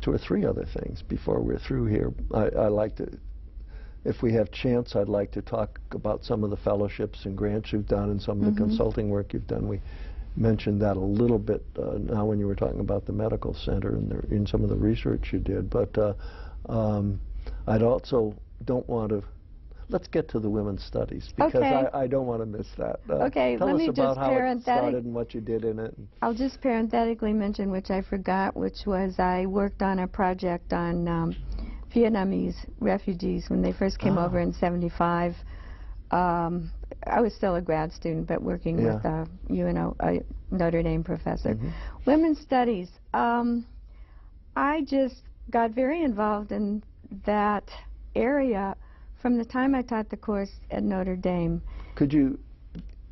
Speaker 2: 2 or 3 other things before we're through here. I like to, if we have chance, I'd like to talk about some of the fellowships and grants you've done and some of the consulting work you've done. We mentioned that a little bit now when you were talking about the medical center and in some of the research you did. But I'd also don't want to. Let's get to the women's studies, because I don't want to miss that. Tell us about how it started and what you did in it.
Speaker 3: I'll just parenthetically mention, which I forgot, which was I worked on a project on Vietnamese refugees when they first came over in '75. I was still a grad student, but working with a Notre Dame professor. Women's studies. I just got very involved in that area from the time I taught the course at Notre Dame.
Speaker 2: Could you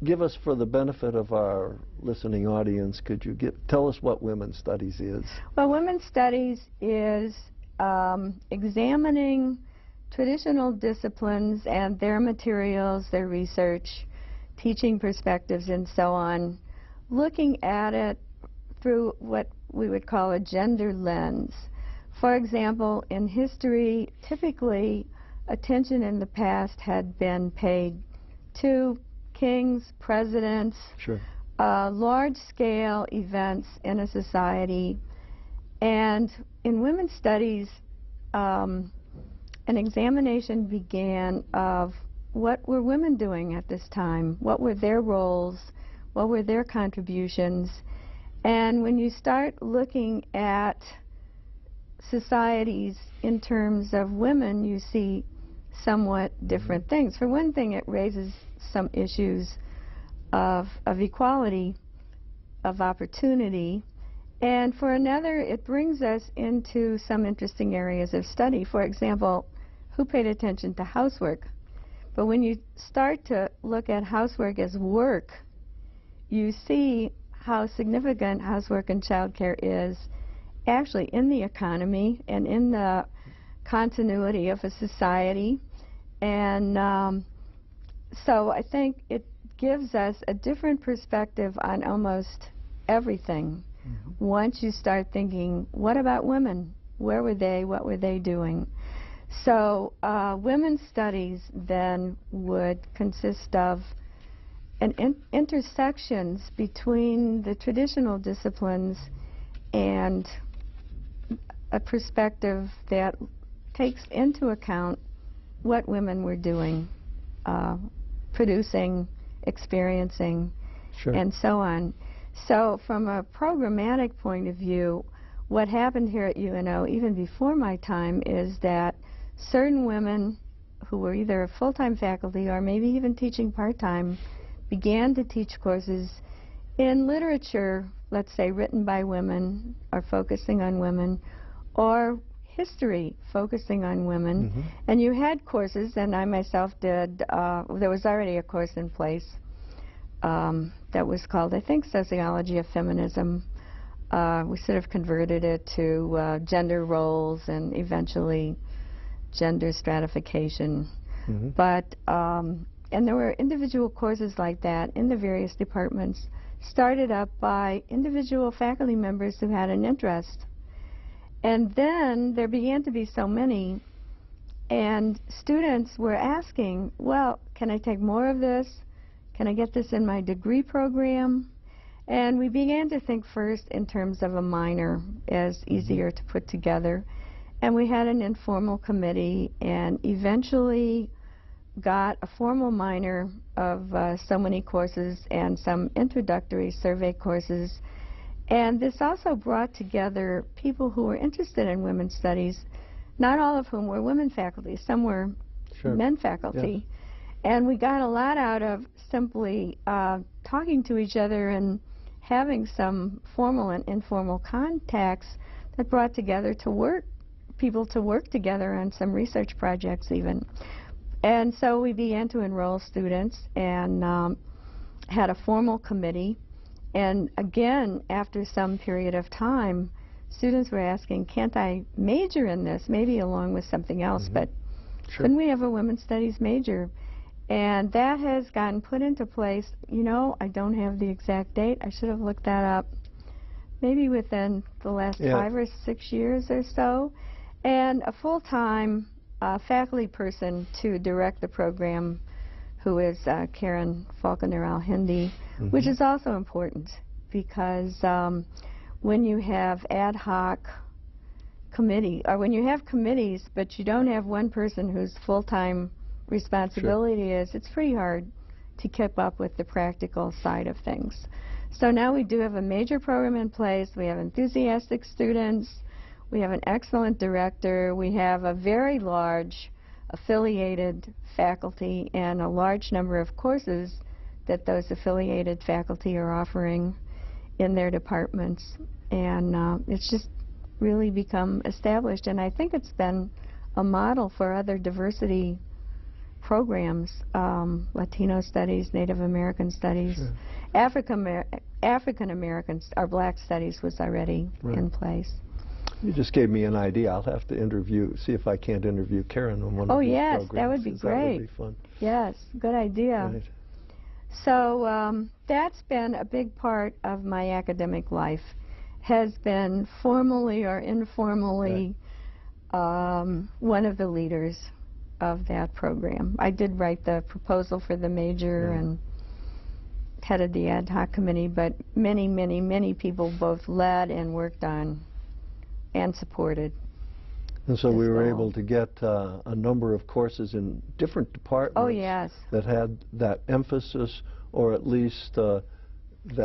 Speaker 2: give us, for the benefit of our listening audience, could you tell us what women's studies is?
Speaker 3: Well, women's studies is examining traditional disciplines and their materials, their research, teaching perspectives, and so on, looking at it through what we would call a gender lens. For example, in history, typically attention in the past had been paid to kings, presidents, large-scale events in a society. And in women's studies, an examination began of what were women doing at this time, what were their roles, what were their contributions. And when you start looking at societies in terms of women, you see somewhat different things. For one thing, it raises some issues of equality, of opportunity, and for another, it brings us into some interesting areas of study. For example, who paid attention to housework? But when you start to look at housework as work, you see how significant housework and childcare is actually in the economy and in the continuity of a society. And so I think it gives us a different perspective on almost everything. Once you start thinking, what about women? Where were they? What were they doing? So women's studies then would consist of intersections between the traditional disciplines and a perspective that takes into account what women were doing, producing, experiencing, and so on. So from a programmatic point of view, what happened here at UNO, even before my time, is that certain women who were either full-time faculty or maybe even teaching part-time began to teach courses in literature let's say, written by women or focusing on women, or history focusing on women. And you had courses, and I myself did, there was already a course in place that was called, I think, Sociology of Feminism. We sort of converted it to gender roles and eventually gender stratification. But, and there were individual courses like that in the various departments, started up by individual faculty members who had an interest. And then there began to be so many, and students were asking, well, can I take more of this? Can I get this in my degree program? And we began to think first in terms of a minor as easier to put together. And we had an informal committee and eventually got a formal minor of so many courses and some introductory survey courses. And this also brought together people who were interested in women's studies, not all of whom were women faculty. Some were men faculty. And we got a lot out of simply talking to each other and having some formal and informal contacts that brought together people to work together on some research projects even. And so we began to enroll students and had a formal committee. And again, after some period of time, students were asking, can't I major in this, maybe along with something else, but couldn't we have a women's studies major? And that has gotten put into place. You know, I don't have the exact date. I should have looked that up. Maybe within the last 5 or 6 years or so. And a full-time faculty person to direct the program, who is Karen Falconer Al-Hindi, which is also important because when you have ad hoc committee, or when you have committees but you don't have one person whose full-time responsibility is, it's pretty hard to keep up with the practical side of things. So now we do have a major program in place. We have enthusiastic students. We have an excellent director. We have a very large affiliated faculty and a large number of courses that those affiliated faculty are offering in their departments. And it's just really become established. And I think it's been a model for other diversity programs, Latino studies, Native American studies, African Americans, our black studies was already in place.
Speaker 2: You just gave me an idea. I'll have to see if I can't interview Karen on one of these programs. Oh, yes,
Speaker 3: that would be great.
Speaker 2: That would be fun.
Speaker 3: Yes, good idea.
Speaker 2: Right.
Speaker 3: So that's been a big part of my academic life, has been formally or informally one of the leaders of that program. I did write the proposal for the major and headed the ad hoc committee, but many, many, many people both led and worked on and supported.
Speaker 2: And so we were able to get a number of courses in different departments that had that emphasis, or at least that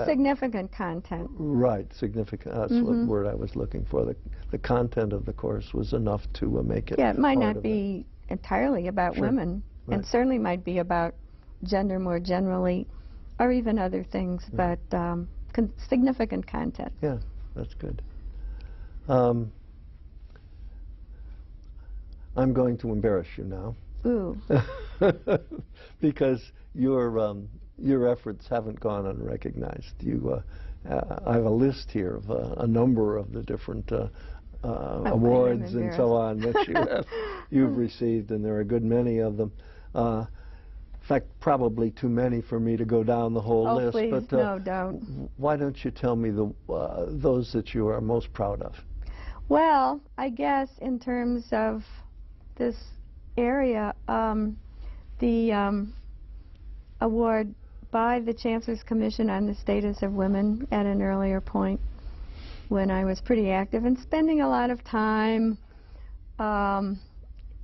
Speaker 3: significant content.
Speaker 2: Right, significant. That's what word I was looking for. The content of the course was enough to make it.
Speaker 3: Yeah, it might not be entirely about women, and certainly might be about gender more generally, or even other things, but significant content.
Speaker 2: Yeah, that's good. I'm going to embarrass you now.
Speaker 3: Ooh.
Speaker 2: Because your efforts haven't gone unrecognized. I have a list here of a number of the different awards and so on that you've received, and there are a good many of them. In fact, probably too many for me to go down the whole list.
Speaker 3: Please,
Speaker 2: but
Speaker 3: no, don't.
Speaker 2: Why don't you tell me those that you are most proud of?
Speaker 3: Well, I guess in terms of this area, the award by the Chancellor's Commission on the Status of Women at an earlier point, when I was pretty active and spending a lot of time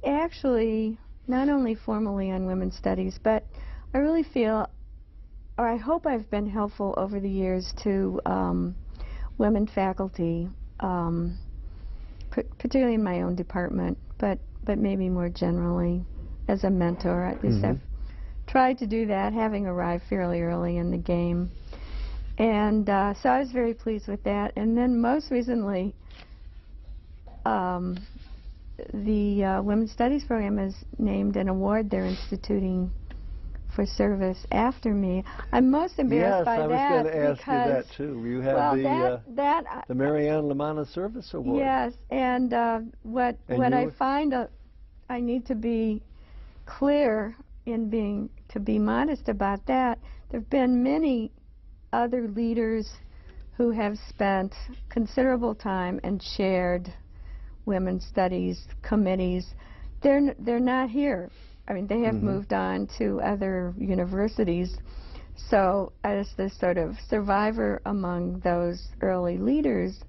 Speaker 3: actually not only formally on women's studies, but I really feel, or I hope I've been helpful over the years to women faculty, particularly in my own department, but maybe more generally as a mentor. At least I've tried to do that, having arrived fairly early in the game. And so I was very pleased with that. And then most recently, the Women's Studies program has named an award they're instituting for service after me. I'm most embarrassed by that.
Speaker 2: Yes, I was going to ask you that too. You have the Mary Ann Lamanna Service Award.
Speaker 3: Yes, and what I find I need to be clear in to be modest about that. There have been many other leaders who have spent considerable time and chaired women's studies committees. They're not here. I mean, they have moved on to other universities. So as the sort of survivor among those early leaders,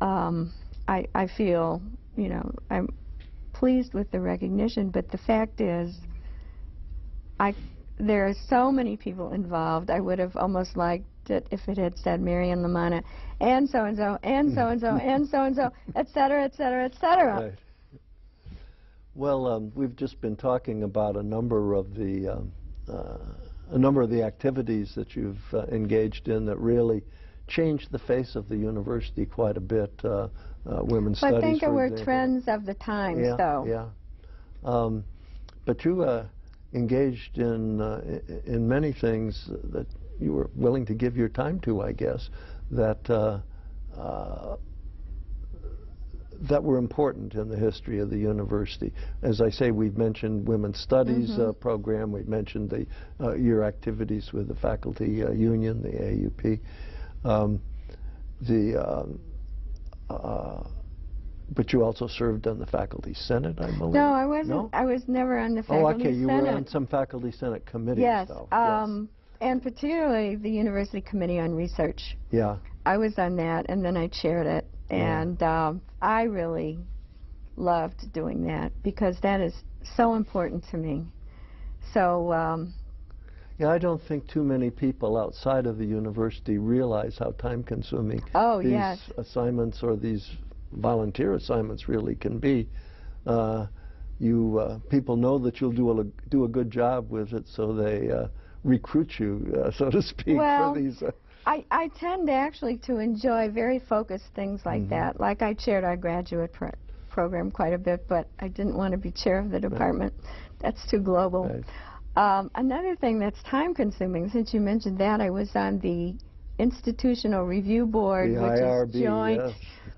Speaker 3: I feel, you know, I'm pleased with the recognition, but the fact is there are so many people involved. I would have almost liked it if it had said Mary Ann Lamanna and so-and-so, and so-and-so, and so-and-so, et cetera, et cetera, et cetera.
Speaker 2: Right. Well, we've just been talking about a number of the activities that you've engaged in that really changed the face of the university quite a bit. Women's studies,
Speaker 3: I think there were
Speaker 2: example.
Speaker 3: Trends of the times, though.
Speaker 2: Yeah. But you engaged in many things that you were willing to give your time to, I guess, that were important in the history of the university. As I say, we've mentioned Women's Studies program. We've mentioned your activities with the faculty union, the AUP. But you also served on the faculty senate, I believe.
Speaker 3: No, I wasn't.
Speaker 2: No?
Speaker 3: I was never on the faculty senate.
Speaker 2: You were on some faculty senate committees,
Speaker 3: yes,
Speaker 2: though.
Speaker 3: and particularly the University Committee on Research.
Speaker 2: Yeah.
Speaker 3: I was on that, and then I chaired it, and I really loved doing that because that is so important to me. So.
Speaker 2: Yeah, I don't think too many people outside of the university realize how time-consuming these assignments or these volunteer assignments really can be. People know that you'll do a good job with it, so they recruit you, so to speak, for these.
Speaker 3: I tend actually to enjoy very focused things like that. Like I chaired our graduate program quite a bit, but I didn't want to be chair of the department. That's too global.
Speaker 2: Right.
Speaker 3: Another thing that's time-consuming, since you mentioned that, I was on the Institutional Review Board, which
Speaker 2: IRB,
Speaker 3: is joint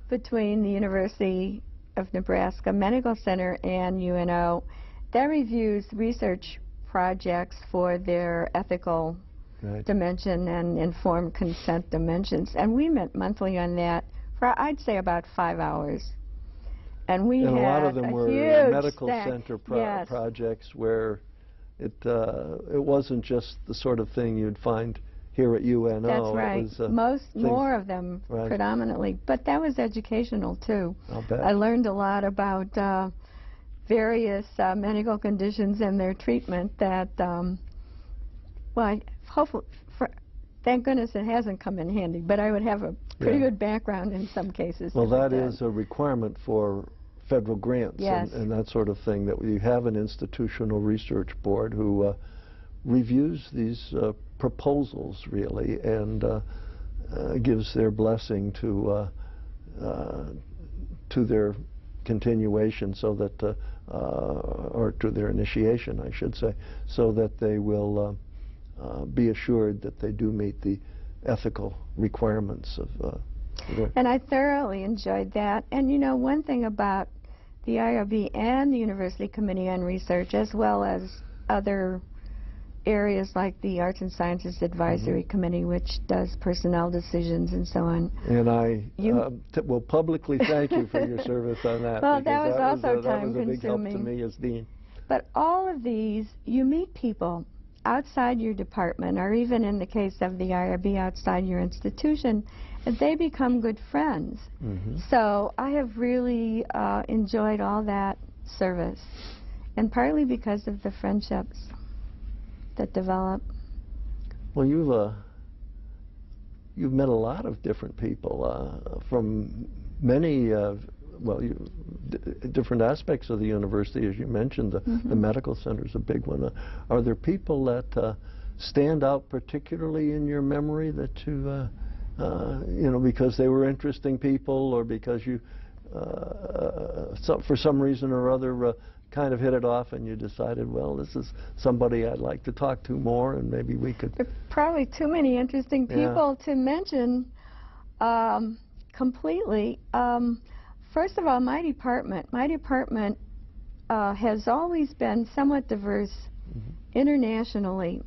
Speaker 3: between the University of Nebraska Medical Center and UNO. That reviews research projects for their ethical dimension and informed consent dimensions. And we met monthly on that for, I'd say, about 5 hours. And we had
Speaker 2: a lot of them were medical center projects where it wasn't just the sort of thing you'd find here at UNO.
Speaker 3: That's right.
Speaker 2: It was,
Speaker 3: more of them predominantly, but that was educational too.
Speaker 2: I'll bet.
Speaker 3: I learned a lot about various medical conditions and their treatment. That hopefully, thank goodness it hasn't come in handy. But I would have a pretty good background in some cases.
Speaker 2: Well, that is a requirement for federal grants and that sort of thing, that you have an institutional research board who reviews these proposals, really, and gives their blessing to their continuation, so that, or to their initiation, I should say, so that they will be assured that they do meet the ethical requirements of
Speaker 3: and I thoroughly enjoyed that. And you know, one thing about the IRB and the University Committee on Research, as well as other areas like the Arts and Sciences Advisory Committee, which does personnel decisions and so on.
Speaker 2: And I will publicly thank you for your service on that.
Speaker 3: Well, that was also
Speaker 2: time-consuming. That was a big help to me as dean.
Speaker 3: But all of these, you meet people outside your department, or even in the case of the IRB, outside your institution, and they become good friends. So I have really enjoyed all that service, and partly because of the friendships that develop.
Speaker 2: Well, you've met a lot of different people from many different aspects of the university, as you mentioned. The medical center is a big one. Are there people that stand out particularly in your memory that you, you know, because they were interesting people, or because you, for some reason or other, kind of hit it off and you decided, well, this is somebody I'd like to talk to more, and maybe we could...
Speaker 3: There are probably too many interesting people to mention completely. First of all, my department has always been somewhat diverse internationally,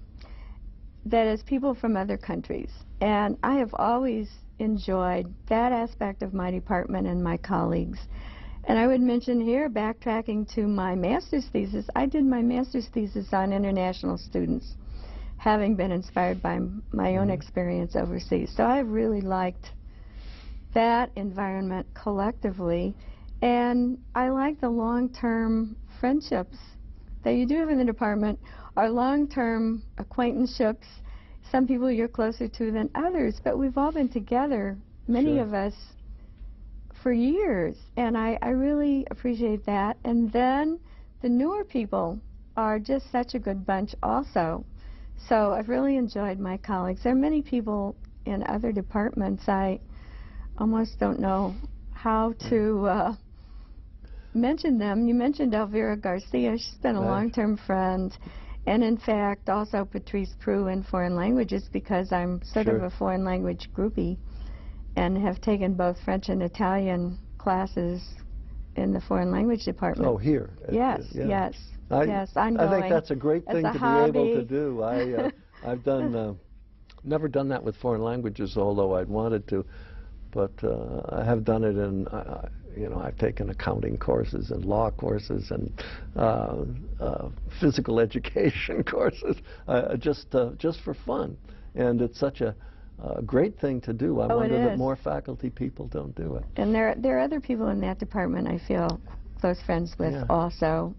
Speaker 3: that is, people from other countries. And I have always enjoyed that aspect of my department and my colleagues. And I would mention here, backtracking to my master's thesis, I did my master's thesis on international students, having been inspired by my own experience overseas. So I really liked that environment collectively. And I like the long-term friendships that you do have in the department, are long-term acquaintanceships. Some people you're closer to than others, but we've all been together, many of us, for years, and I really appreciate that. And then the newer people are just such a good bunch also. So I've really enjoyed my colleagues. There are many people in other departments I almost don't know how to mention them. You mentioned Elvira Garcia. She's been a long-term friend. And in fact, also Patrice Prue in foreign languages, because I'm sort of a foreign language groupie and have taken both French and Italian classes in the foreign language department.
Speaker 2: Oh, here?
Speaker 3: Yes, yes, yes, ongoing.
Speaker 2: I think that's a great thing to be able to do. I've done, never done that with foreign languages, although I'd wanted to, but I have done it in, you know, I've taken accounting courses and law courses and physical education courses, just for fun. And it's such a great thing to do. I wonder that more faculty people don't do it.
Speaker 3: And there are other people in that department I feel close friends with also.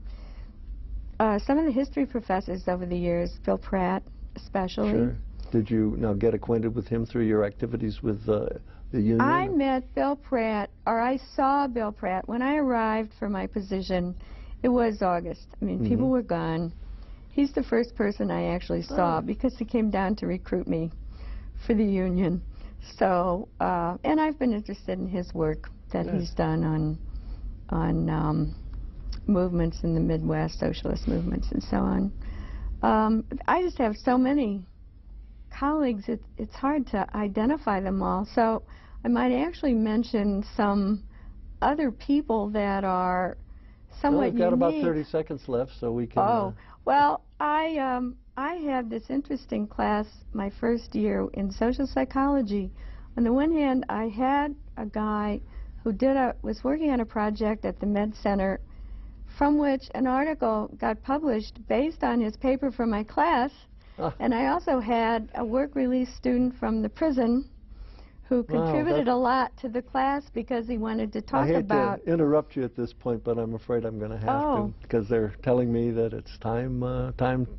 Speaker 3: Some of the history professors over the years, Bill Pratt especially.
Speaker 2: Sure. Did you now get acquainted with him through your activities with the union?
Speaker 3: I met Bill Pratt, or I saw Bill Pratt when I arrived for my position. It was August. I mean, people were gone. He's the first person I actually saw because he came down to recruit me for the union. So, and I've been interested in his work that he's done on movements in the Midwest, socialist movements and so on. I just have so many colleagues, it's hard to identify them all. So I might actually mention some other people that are somewhat
Speaker 2: unique. We've got about 30
Speaker 3: unique.
Speaker 2: Seconds left, so we can...
Speaker 3: well, I had this interesting class my first year in social psychology. On the one hand, I had a guy who was working on a project at the Med Center from which an article got published based on his paper from my class. And I also had a work release student from the prison who contributed a lot to the class because he wanted to talk about...
Speaker 2: I hate to interrupt you at this point, but I'm afraid I'm going to have to, because they're telling me that it's time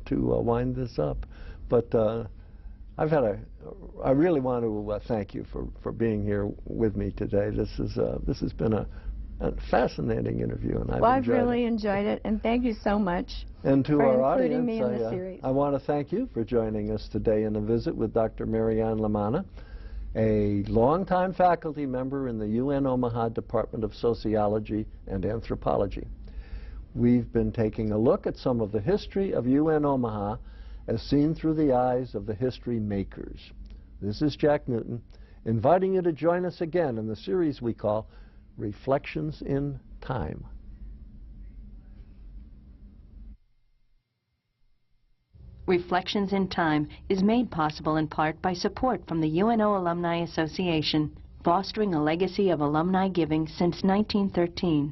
Speaker 2: to wind this up. But I really want to thank you for being here with me today. This has been a fascinating interview, and I've really enjoyed it, and thank you so much. And to our audience, me in the series. I want to thank you for joining us today in a visit with Dr. Mary Ann Lamanna, a longtime faculty member in the UN Omaha Department of Sociology and Anthropology. We've been taking a look at some of the history of UN Omaha as seen through the eyes of the history makers. This is Jack Newton, inviting you to join us again in the series we call Reflections in Time.
Speaker 1: Reflections in Time is made possible in part by support from the UNO Alumni Association, fostering a legacy of alumni giving since 1913.